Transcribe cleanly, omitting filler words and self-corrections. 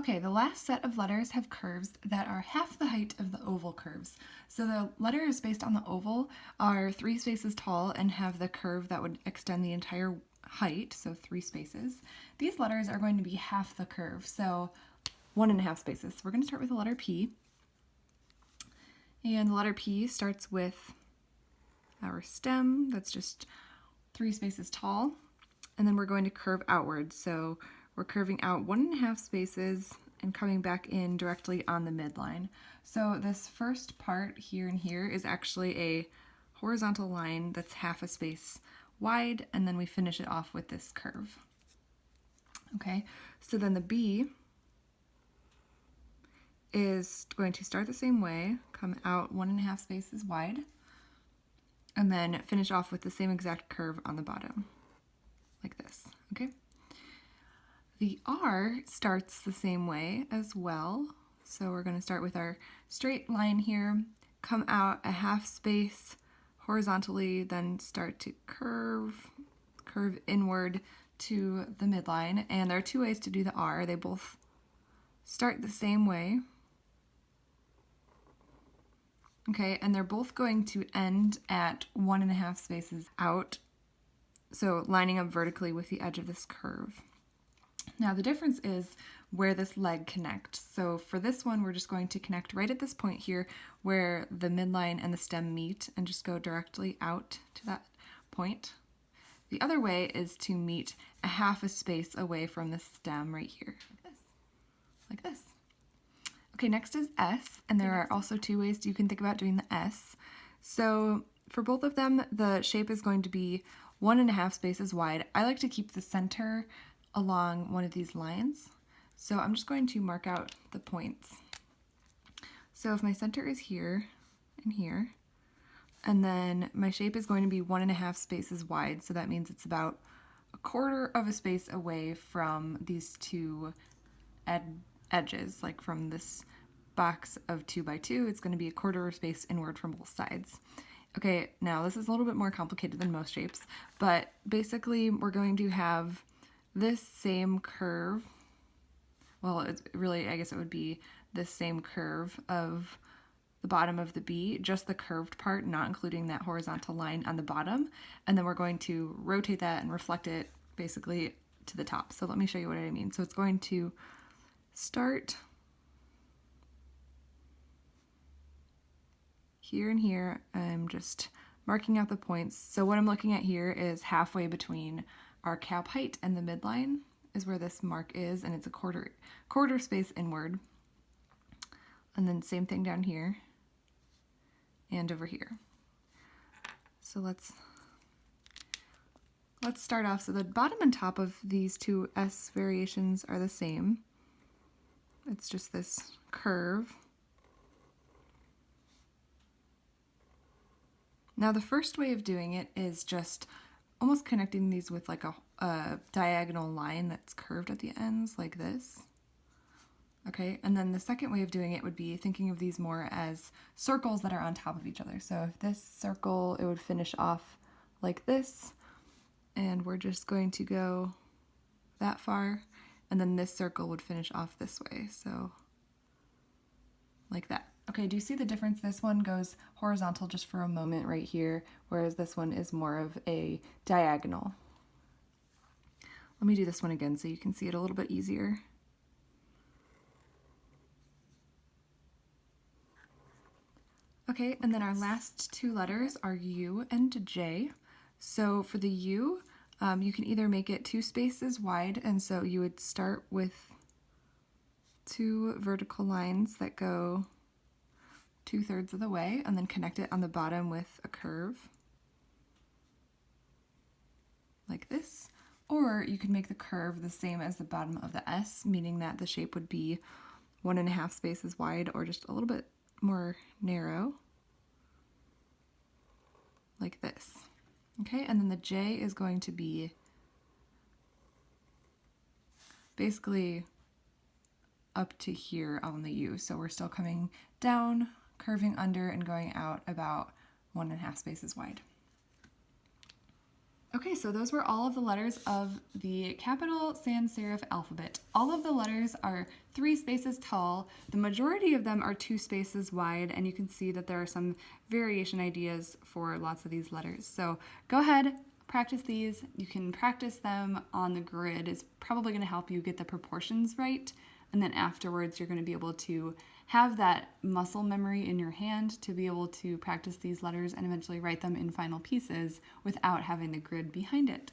Okay, the last set of letters have curves that are half the height of the oval curves. So the letters based on the oval are 3 spaces tall and have the curve that would extend the entire height, so 3 spaces. These letters are going to be half the curve, so 1.5 spaces. So we're going to start with the letter P. And the letter P starts with our stem, that's just 3 spaces tall. And then we're going to curve outwards. So we're curving out 1.5 spaces and coming back in directly on the midline. So this first part here and here is actually a horizontal line that's half a space wide, and then we finish it off with this curve. Okay, so then the B is going to start the same way, come out 1.5 spaces wide, and then finish off with the same exact curve on the bottom, like this, okay? The R starts the same way as well. So we're going to start with our straight line here, come out a half space horizontally, then start to curve inward to the midline. And there are 2 ways to do the R. They both start the same way. Okay, and they're both going to end at 1.5 spaces out, so lining up vertically with the edge of this curve. Now the difference is where this leg connects. So for this one, we're just going to connect right at this point here where the midline and the stem meet and just go directly out to that point. The other way is to meet a half a space away from the stem right here, like this. Okay, next is S, and there are also 2 ways you can think about doing the S. So for both of them, the shape is going to be 1.5 spaces wide. I like to keep the center along one of these lines. So I'm just going to mark out the points. So if my center is here and here, and then my shape is going to be 1.5 spaces wide, so that means it's about 1/4 of a space away from these 2 edges, like from this box of 2 by 2, it's going to be 1/4 space inward from both sides. Okay, now this is a little bit more complicated than most shapes, but basically we're going to have this same curve. Well, it's really, I guess it would be this same curve of the bottom of the B, just the curved part, not including that horizontal line on the bottom. And then we're going to rotate that and reflect it basically to the top. So let me show you what I mean. So it's going to start here and here. I'm just marking out the points. So what I'm looking at here is halfway between our cap height and the midline is where this mark is, and it's a quarter space inward. And then same thing down here and over here. So let's start off. So the bottom and top of these 2 S variations are the same. It's just this curve. Now the first way of doing it is just almost connecting these with like a diagonal line that's curved at the ends like this. Okay, and then the second way of doing it would be thinking of these more as circles that are on top of each other. So if this circle, it would finish off like this, and we're just going to go that far, and then this circle would finish off this way, so like that. Okay, do you see the difference? This one goes horizontal just for a moment right here, whereas this one is more of a diagonal. Let me do this one again so you can see it a little bit easier. Okay, and then our last 2 letters are U and J. So for the U, you can either make it 2 spaces wide, and so you would start with 2 vertical lines that go 2/3 of the way, and then connect it on the bottom with a curve like this. Or you could make the curve the same as the bottom of the S, meaning that the shape would be 1.5 spaces wide or just a little bit more narrow, like this. Okay, and then the J is going to be basically up to here on the U. So we're still coming down, curving under, and going out about 1.5 spaces wide. Okay, so those were all of the letters of the capital sans-serif alphabet. All of the letters are 3 spaces tall. The majority of them are 2 spaces wide, and you can see that there are some variation ideas for lots of these letters. So go ahead, practice these. You can practice them on the grid. It's probably going to help you get the proportions right. And then afterwards, you're going to be able to have that muscle memory in your hand to be able to practice these letters and eventually write them in final pieces without having the grid behind it.